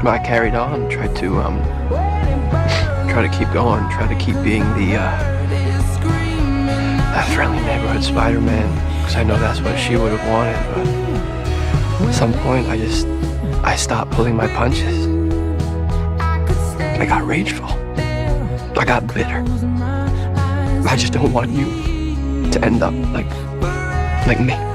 I carried on, tried to keep going, try to keep being the that friendly neighborhood Spider-Man, because I know that's what she would have wanted. But at some point, I stopped pulling my punches. I got rageful. I got bitter. I just don't want you to end up like me.